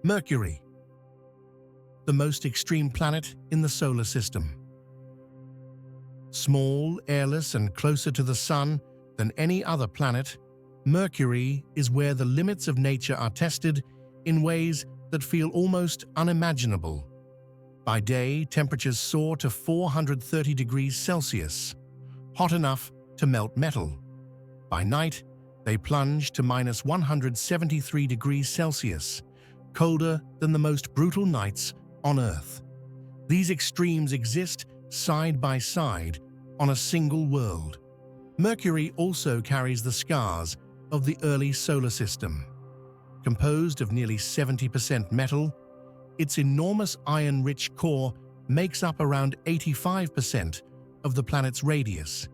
Mercury, the most extreme planet in the solar system. Small, airless, and closer to the Sun than any other planet, Mercury is where the limits of nature are tested in ways that feel almost unimaginable. By day, temperatures soar to 430 degrees Celsius, hot enough to melt metal. By night, they plunge to minus 173 degrees Celsius, colder than the most brutal nights on Earth. These extremes exist side by side on a single world. Mercury also carries the scars of the early solar system. Composed of nearly 70% metal, its enormous iron-rich core makes up around 85% of the planet's radius,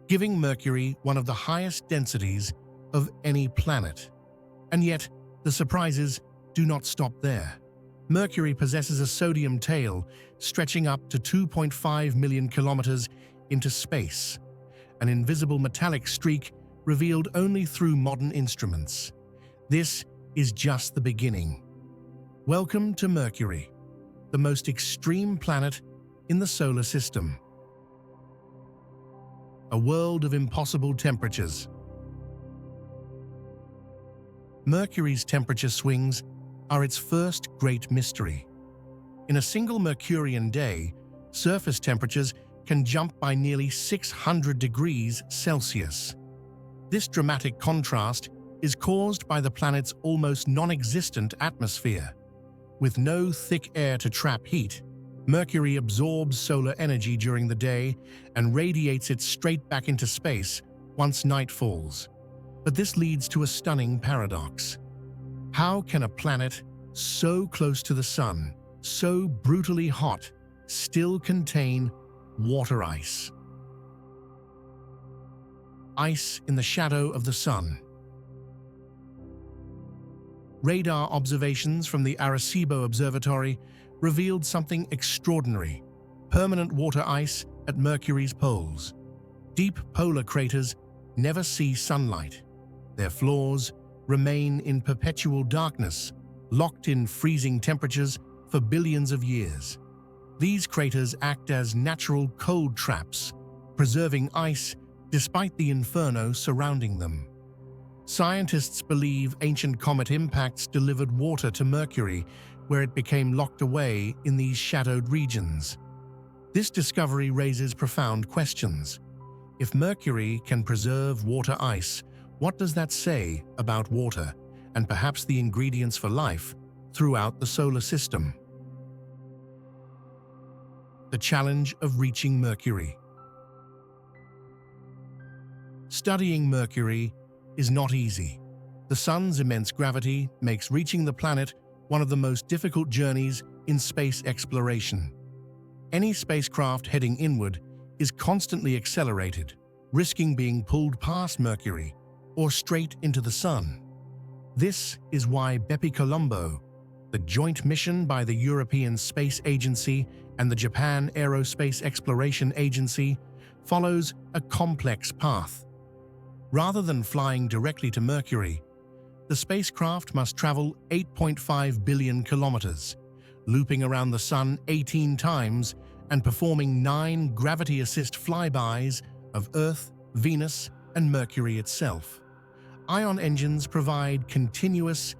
giving Mercury one of the highest densities of any planet. And yet, the surprises do not stop there. Mercury possesses a sodium tail stretching up to 2.5 million kilometers into space, an invisible metallic streak revealed only through modern instruments. This is just the beginning. Welcome to Mercury, the most extreme planet in the solar system. A world of impossible temperatures. Mercury's temperature swings are its first great mystery. In a single Mercurian day, surface temperatures can jump by nearly 600 degrees Celsius. This dramatic contrast is caused by the planet's almost non-existent atmosphere. With no thick air to trap heat, Mercury absorbs solar energy during the day and radiates it straight back into space once night falls. But this leads to a stunning paradox. How can a planet so close to the Sun, so brutally hot, still contain water ice? Ice in the shadow of the Sun. Radar observations from the Arecibo Observatory revealed something extraordinary: permanent water ice at Mercury's poles. Deep polar craters never see sunlight. Their floors remain in perpetual darkness, locked in freezing temperatures for billions of years. These craters act as natural cold traps, preserving ice despite the inferno surrounding them. Scientists believe ancient comet impacts delivered water to Mercury, where it became locked away in these shadowed regions. This discovery raises profound questions. If Mercury can preserve water ice, what does that say about water, and perhaps the ingredients for life, throughout the solar system? The challenge of reaching Mercury. Studying Mercury is not easy. The Sun's immense gravity makes reaching the planet one of the most difficult journeys in space exploration. Any spacecraft heading inward is constantly accelerated, risking being pulled past Mercury or straight into the Sun. This is why BepiColombo, the joint mission by the European Space Agency and the Japan Aerospace Exploration Agency, follows a complex path. Rather than flying directly to Mercury, the spacecraft must travel 8.5 billion kilometers, looping around the Sun 18 times and performing 9 gravity-assist flybys of Earth, Venus, and Mercury itself. Ion engines provide continuous,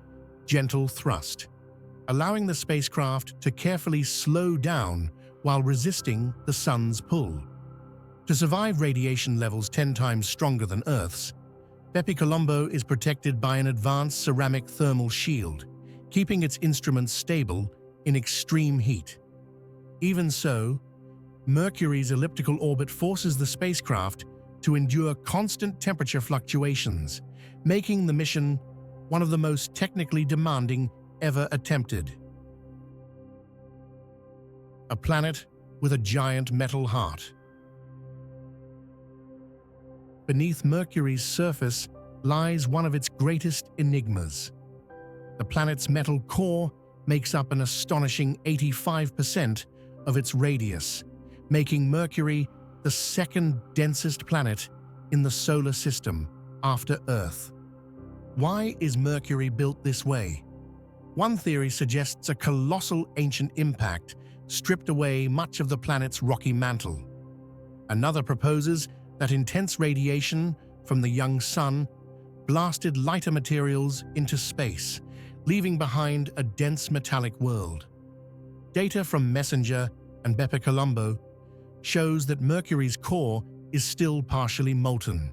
gentle thrust, allowing the spacecraft to carefully slow down while resisting the Sun's pull. To survive radiation levels 10 times stronger than Earth's, BepiColombo is protected by an advanced ceramic thermal shield, keeping its instruments stable in extreme heat. Even so, Mercury's elliptical orbit forces the spacecraft to endure constant temperature fluctuations, making the mission one of the most technically demanding ever attempted. A planet with a giant metal heart. Beneath Mercury's surface lies one of its greatest enigmas. The planet's metal core makes up an astonishing 85% of its radius, making Mercury the second densest planet in the solar system after Earth. Why is Mercury built this way? One theory suggests a colossal ancient impact stripped away much of the planet's rocky mantle. Another proposes that intense radiation from the young sun blasted lighter materials into space, leaving behind a dense metallic world. Data from MESSENGER and BepiColombo shows that Mercury's core is still partially molten,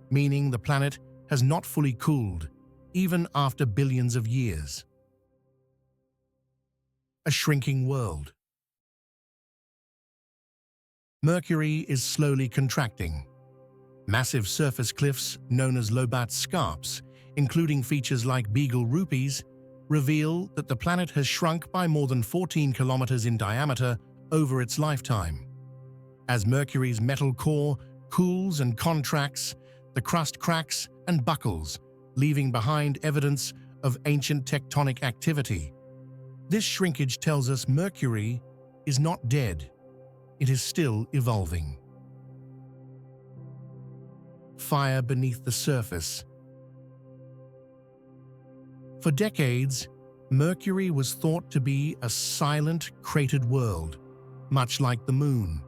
meaning the planet has not fully cooled, even after billions of years. A shrinking world. Mercury is slowly contracting. Massive surface cliffs, known as Lobat scarps, including features like Beagle rupees, reveal that the planet has shrunk by more than 14 kilometers in diameter over its lifetime. As Mercury's metal core cools and contracts, the crust cracks and buckles, leaving behind evidence of ancient tectonic activity. This shrinkage tells us Mercury is not dead. It is still evolving. Fire beneath the surface. For decades, Mercury was thought to be a silent, cratered world, much like the Moon.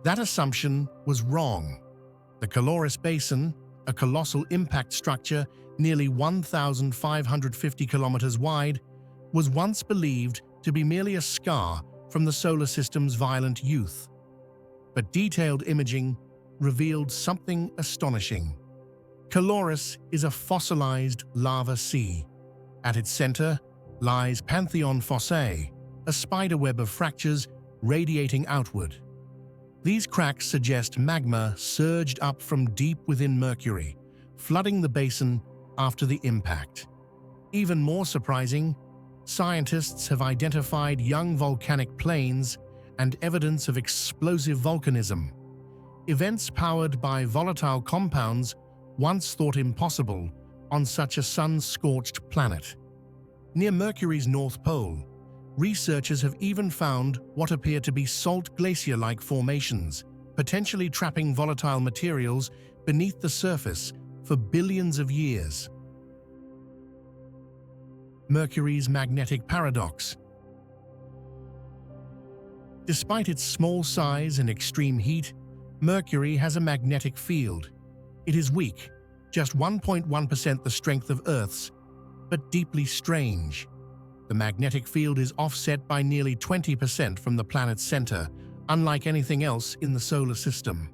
That assumption was wrong. The Caloris Basin, a colossal impact structure nearly 1,550 kilometers wide, was once believed to be merely a scar from the solar system's violent youth. But detailed imaging revealed something astonishing. Caloris is a fossilized lava sea. At its center lies Pantheon Fossae, a spiderweb of fractures radiating outward. These cracks suggest magma surged up from deep within Mercury, flooding the basin after the impact. Even more surprising, scientists have identified young volcanic plains and evidence of explosive volcanism, events powered by volatile compounds once thought impossible on such a sun-scorched planet. Near Mercury's North Pole, researchers have even found what appear to be salt glacier-like formations, potentially trapping volatile materials beneath the surface for billions of years. Mercury's magnetic paradox. Despite its small size and extreme heat, Mercury has a magnetic field. It is weak, just 1.1% the strength of Earth's, but deeply strange. The magnetic field is offset by nearly 20% from the planet's center, unlike anything else in the solar system.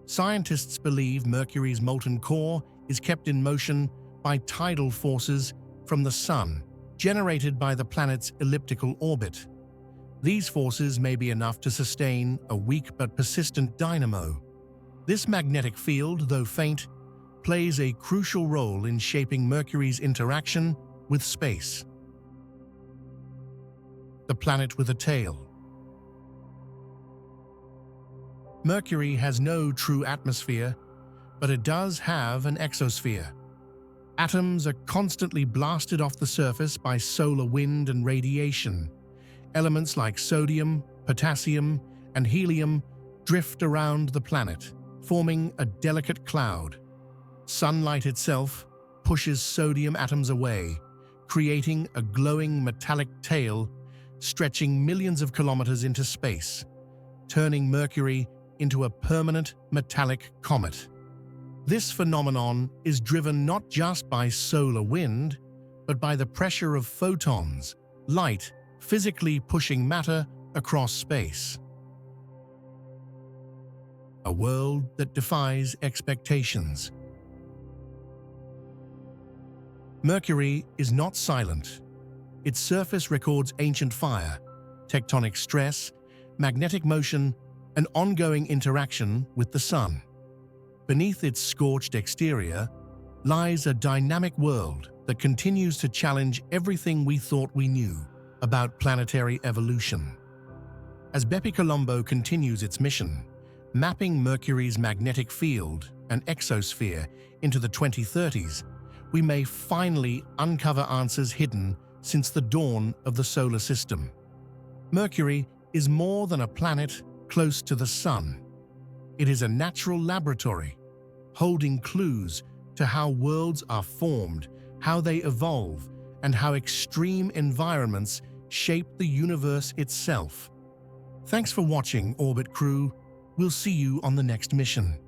Scientists believe Mercury's molten core is kept in motion by tidal forces from the Sun, generated by the planet's elliptical orbit. These forces may be enough to sustain a weak but persistent dynamo. This magnetic field, though faint, plays a crucial role in shaping Mercury's interaction with space. The planet with a tail. Mercury has no true atmosphere, but it does have an exosphere. Atoms are constantly blasted off the surface by solar wind and radiation. Elements like sodium, potassium, and helium drift around the planet, forming a delicate cloud. Sunlight itself pushes sodium atoms away, creating a glowing metallic tail stretching millions of kilometers into space, turning Mercury into a permanent metallic comet. This phenomenon is driven not just by solar wind, but by the pressure of photons, light, physically pushing matter across space. A world that defies expectations. Mercury is not silent. Its surface records ancient fire, tectonic stress, magnetic motion, and ongoing interaction with the Sun. Beneath its scorched exterior lies a dynamic world that continues to challenge everything we thought we knew about planetary evolution. As BepiColombo continues its mission, mapping Mercury's magnetic field and exosphere into the 2030s, we may finally uncover answers hidden since the dawn of the solar system. Mercury is more than a planet close to the Sun. It is a natural laboratory, holding clues to how worlds are formed, how they evolve, and how extreme environments shape the universe itself. Thanks for watching, Orbit Crew. We'll see you on the next mission.